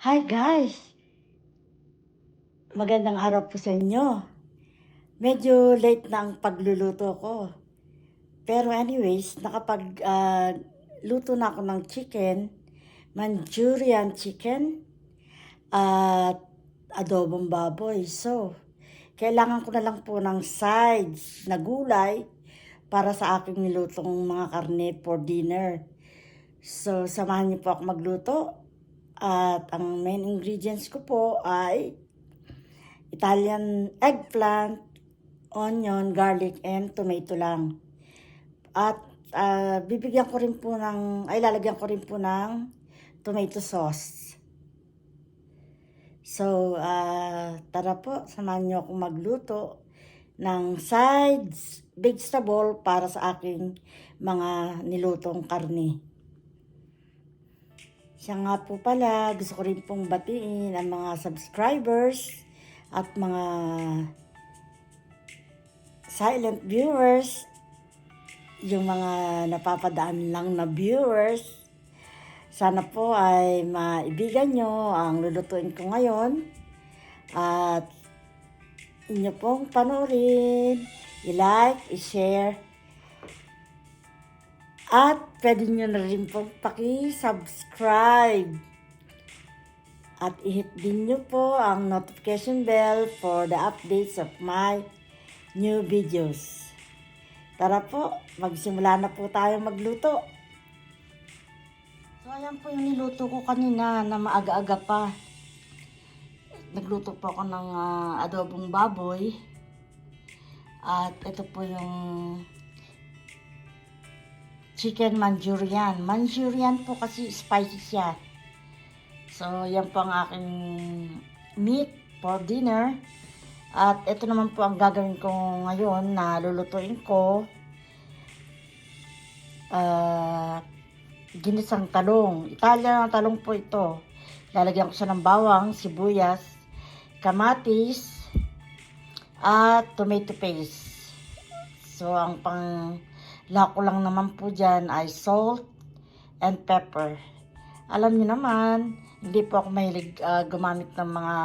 Hi guys! Magandang araw po sa inyo. Medyo late na ang pagluluto ko. Pero anyways, luto na ako ng chicken, Manchurian chicken, at adobong baboy. So, kailangan ko na lang po ng sides na gulay para sa aking nilutong mga karne for dinner. So, samahan niyo po ako magluto. At ang main ingredients ko po ay Italian eggplant, onion, garlic, and tomato lang. At lalagyan ko rin po ng tomato sauce. So, tara po, samahan niyo akong magluto ng sides vegetable para sa aking mga nilutong karne. Siya nga po pala, gusto ko rin pong batiin ang mga subscribers at mga silent viewers, yung mga napapadaan lang na viewers. Sana po ay maibigan nyo ang lulutuin ko ngayon at inyo pong panoorin, i-like, i-share, at pwede nyo na rin pong paki-subscribe. At i-hit din nyo po ang notification bell for the updates of my new videos. Tara po, magsimula na po tayo magluto. So ayan po yung niluto ko kanina na maaga-aga pa. Nagluto po ako ng adobong baboy. At ito po yung chicken Manchurian. Manchurian po kasi spicy siya. So yan po ang aking meat for dinner. At ito naman po ang gagawin ko ngayon na lulutuin ko. Ginisang talong. Italian na talong po ito. Lalagyan ko siya ng bawang, sibuyas, kamatis, at tomato paste. So ang lako lang naman po dyan ay salt and pepper. Alam niyo naman, hindi po ako mahilig gumamit ng mga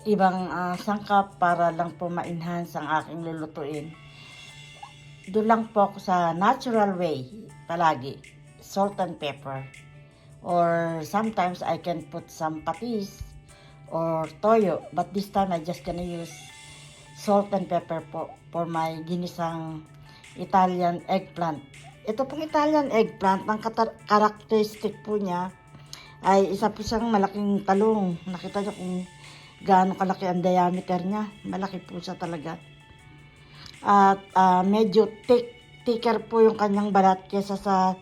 ibang sangkap para lang po ma-enhance ang aking lulutuin. Doon lang po ako sa natural way palagi, salt and pepper. Or sometimes I can put some patis or toyo, but this time I just gonna use salt and pepper po for my ginisang Italian eggplant. Ito pong Italian eggplant, ang characteristic po niya ay isa po siyang malaking talong. Nakita niyo kung gaano kalaki ang diameter niya. Malaki po siya talaga. At medyo thicker po yung kanyang balat kesa sa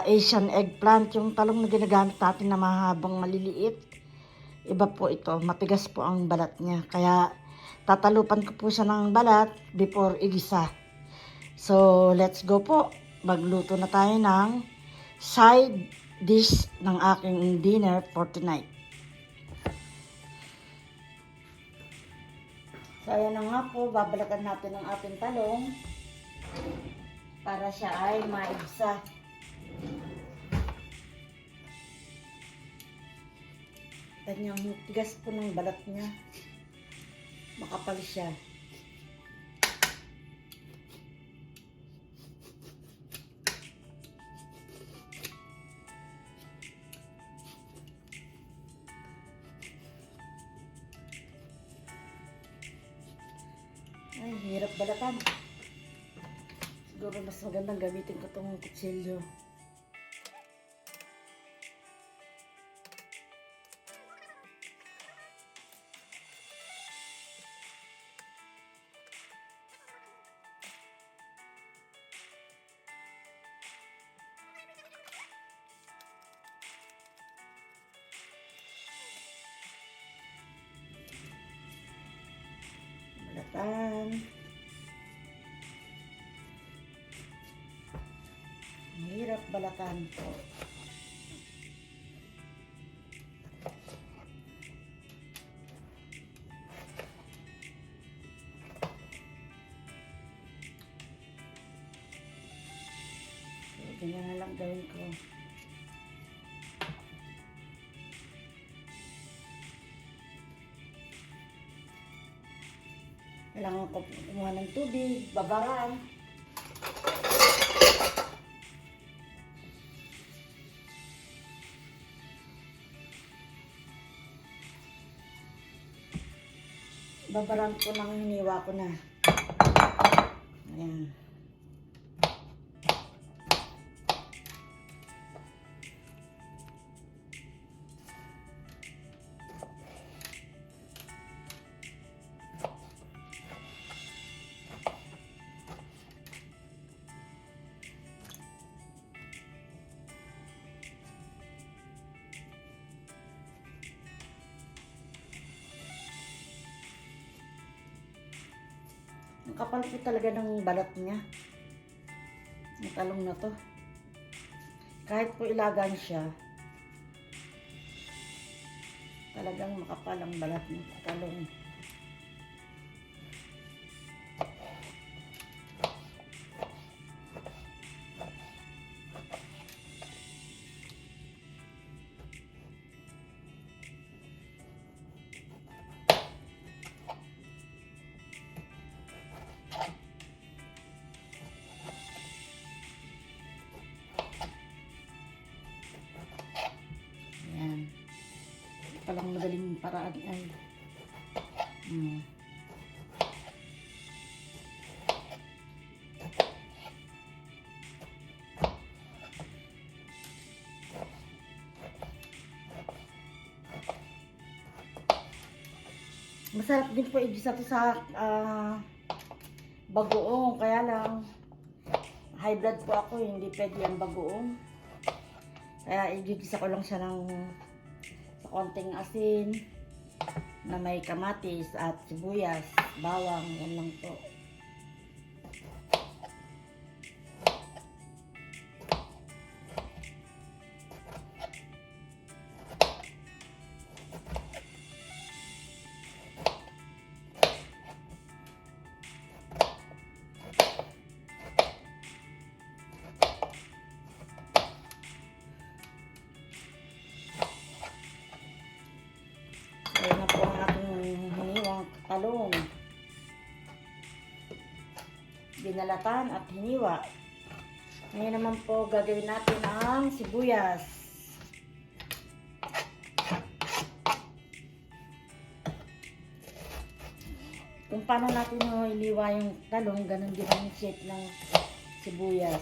Asian eggplant. Yung talong na ginagamit natin na mahabang maliliit. Iba po ito. Matigas po ang balat niya. Kaya tatalupan ko po siya ng balat before igisa. So, let's go po. Magluto na tayo ng side dish ng aking dinner for tonight. So, ayan na nga po, babalakan natin ang ating talong para siya ay maigsa. Kanyang tigas po ng balat niya. Makapal siya. Ay, hirap balatan. Siguro mas magandang gamitin ko itong kutsilyo. Balatan. Hirap balatan po. Ganyan na lang gawin ko. kailangan ko kumuha ng tubig, babaran. Babaran ko ng hiniwa ko na. Ayan. Ang kapal po talaga ng balat niya. Ang talong na to. Kahit po ilagan siya, talagang makapal ang balat ng talong. Palang madaling paraan ay masarap din po igisa to sa bagoong, kaya lang high blood po ako, hindi pwede ang bagoong, kaya igigisa ko lang siya ng konting asin na may kamatis at sibuyas, bawang, yan lang po. Ayan na po ang ating hiniwang talong. Binalatan at hiniwa. Ngayon naman po gagawin natin ang sibuyas. Kung paano natin hiniwa yung talong, ganun din ang shape ng sibuyas.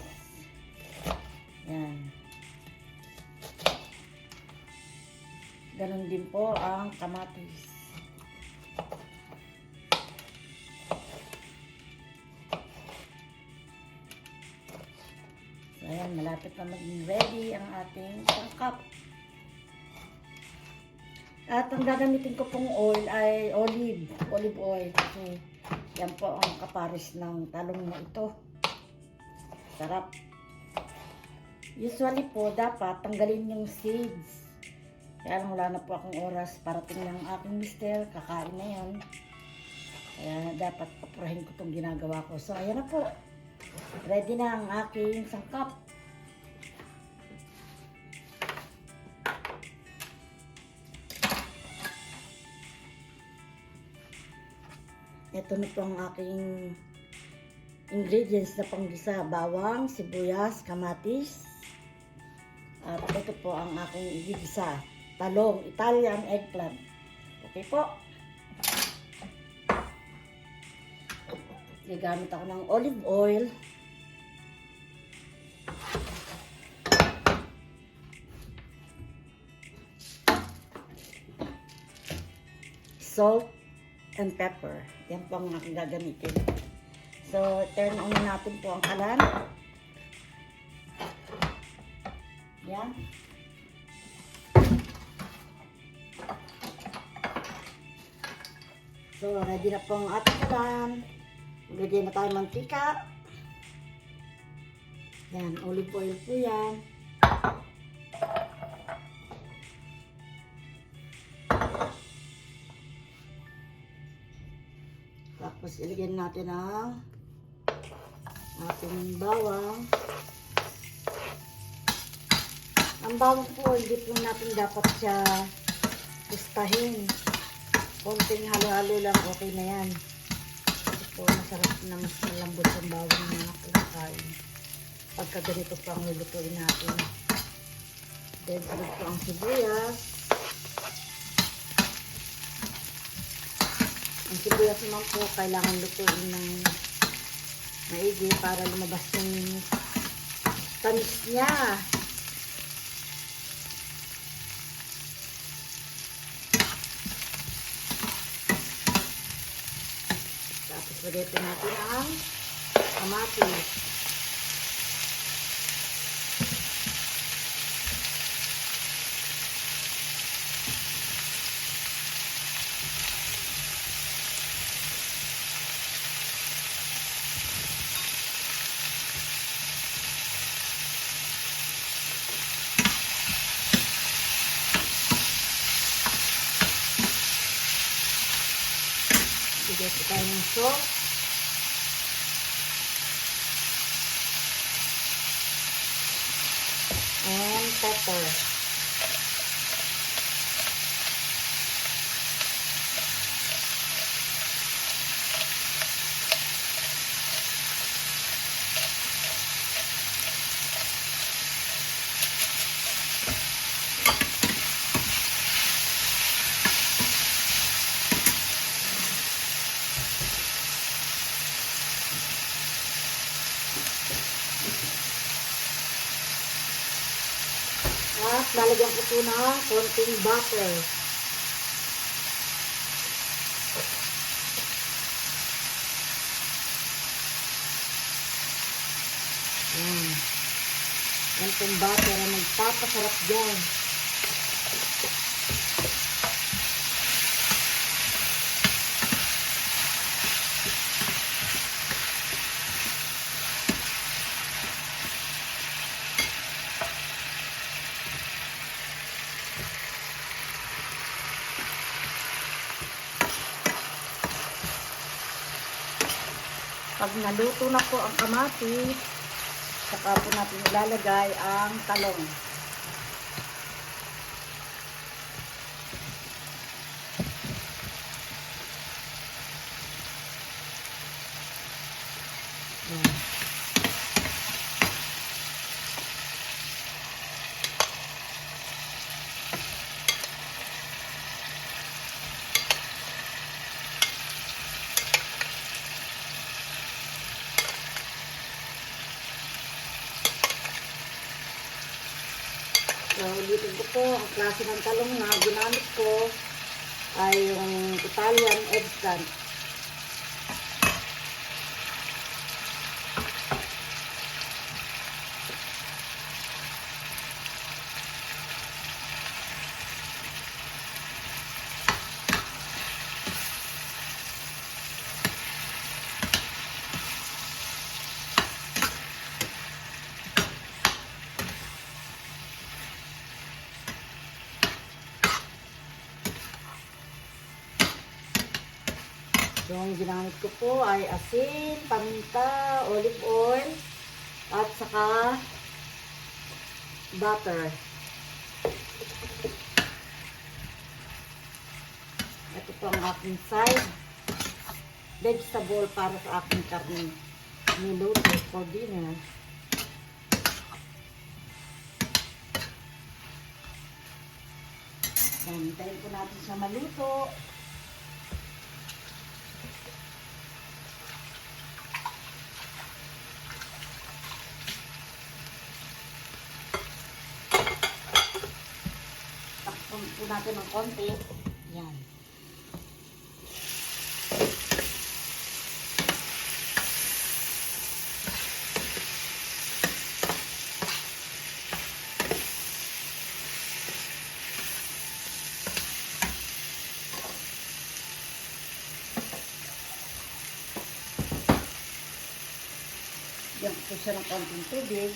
Yan. Ganon din po ang kamatis. So, ayan, malapit na maging ready ang ating sangkap. At ang gagamitin ko pong oil ay olive oil. Kasi yan po ang kaparis ng talong na ito. Sarap. Usually po, dapat tanggalin yung seeds. Kaya lang wala na po akong oras para tingnan ang aking mister, kakain na yan. Kaya dapat papurahin ko itong ginagawa ko. So ayan na po, ready na ang aking sangkap. Ito na po ang aking ingredients na panggisa: bawang, sibuyas, kamatis. At ito po ang aking igigisa: talong, Italian eggplant. Okay po. Gagamit ako ng olive oil. Salt and pepper. Yan po ang aking gagamitin. So, turn on natin po ang kalan. Yan. So, ready na po ang ating kalan. Lagyan na tayo ng mantika. Yan, olive oil po yan. Tapos, ilagyan natin ang ating bawang. Ang bawang po, hindi po natin dapat siya gustahin. Konting halo-halo lang, okay na yan. Kasi po, masarap na mas malambot ang bawang na kinakain. Pagka ganito po ang lulutuin natin. Then, sunod po ang sibuyas. Ang sibuyas naman po, kailangan lutuin ng maigi para lumabas yung tamis niya. Tapos, lagay po natin ang kamatis. Bigay po tayo ng salt. And pepper. At lalagyan ko po ng konting butter. Yan. Yan pong butter ang magpapasarap dyan. Pag naluto na po ang kamatis, saka po natin ilalagay ang talong. Yan. So, ulitin ko po, ang klase ng talong na ginamit ko ay yung Italian eggplant. So, ang ginamit ko po ay asin, paminta, olive oil, at saka butter. Ito po ang aking side vegetable para sa aking karne niluto for dinner. Hintayin po natin siya maluto. Takpan po natin ng konti. Yan. Yan po siya ng konting tubig.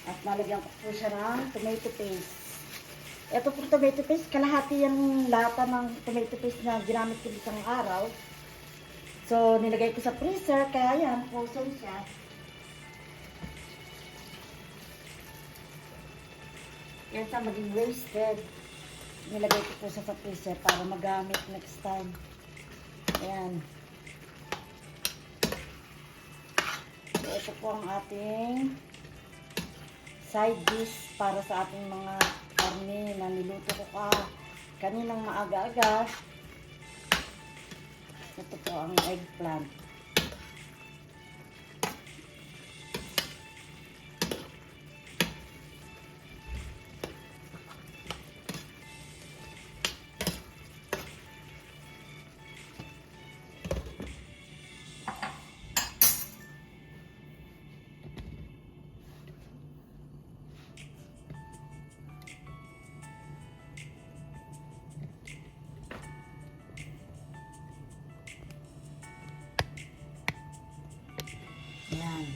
At nalagyan ko po siya ng tomato paste. Ito po tomato paste, kalahati yung lata ng tomato paste na ginamit ko isang araw. So, nilagay ko sa freezer, kaya yan, frozen siya. kaysa maging wasted. Nilagay ko po sa freezer para magamit next time. Ayan. So, ito po ang ating side dish para sa ating mga karne na niluto ko kaninang maaga-aga. Ito po ang eggplant. Ayan.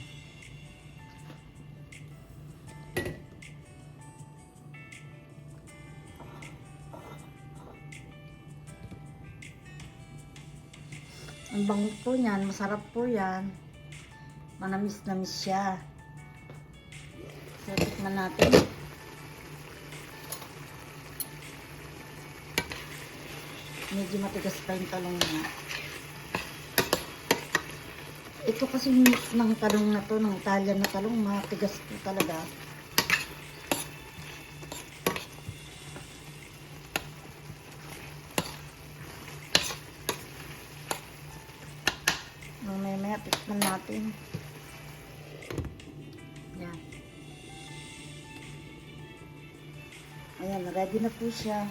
Ang bango po niyan, masarap po yan. Manamis-namis siya. So, tikman natin. Medyo matigas pa yung talong niya. Ito kasi ng talong na to, ng Italian na talong, matigas po talaga. Mamaya tikman natin. Yan. Ayan, ready na po siya.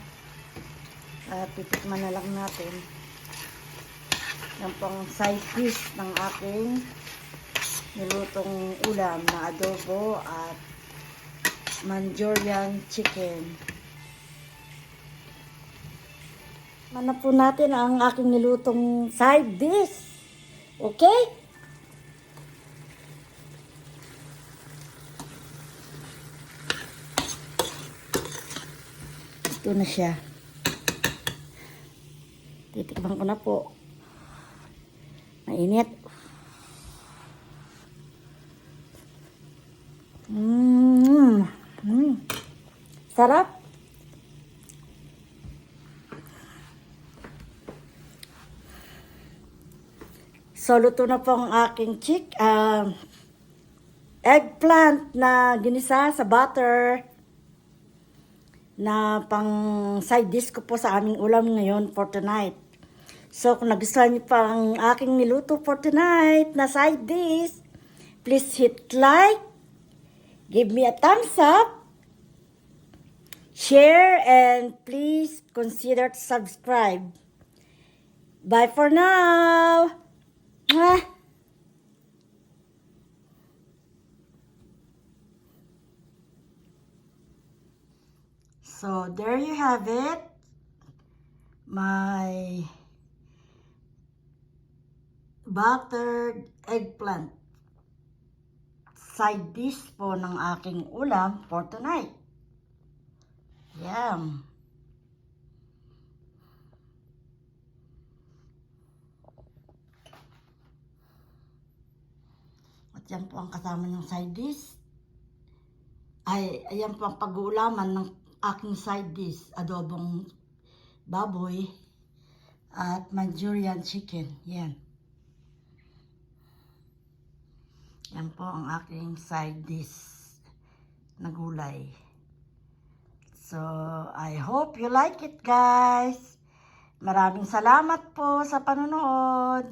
At titikman na lang natin. Yan pong side dish ng aking nilutong ulam na adobo at Manchurian chicken. Mana po natin ang aking nilutong side dish. Okay? Ito na siya. Titikman ko na po. Mainit. Sarap. So, luto na po ang aking eggplant na ginisa sa butter na pang side dish ko po sa aming ulam ngayon for tonight. So, kung nagustuhan niyo pa ang aking niluto for tonight na side dish, please hit like, give me a thumbs up, share, and please consider to subscribe. Bye for now! Mwah! So, there you have it. My buttered eggplant side dish po ng aking ulam for tonight. Yum! At yan po ang kasama ng side dish. Ayan po ang pag-uulaman ng aking side dish. Adobong baboy at Manchurian chicken. Yan. Yan po ang aking side dish na gulay. So, I hope you like it, guys. Maraming salamat po sa panonood.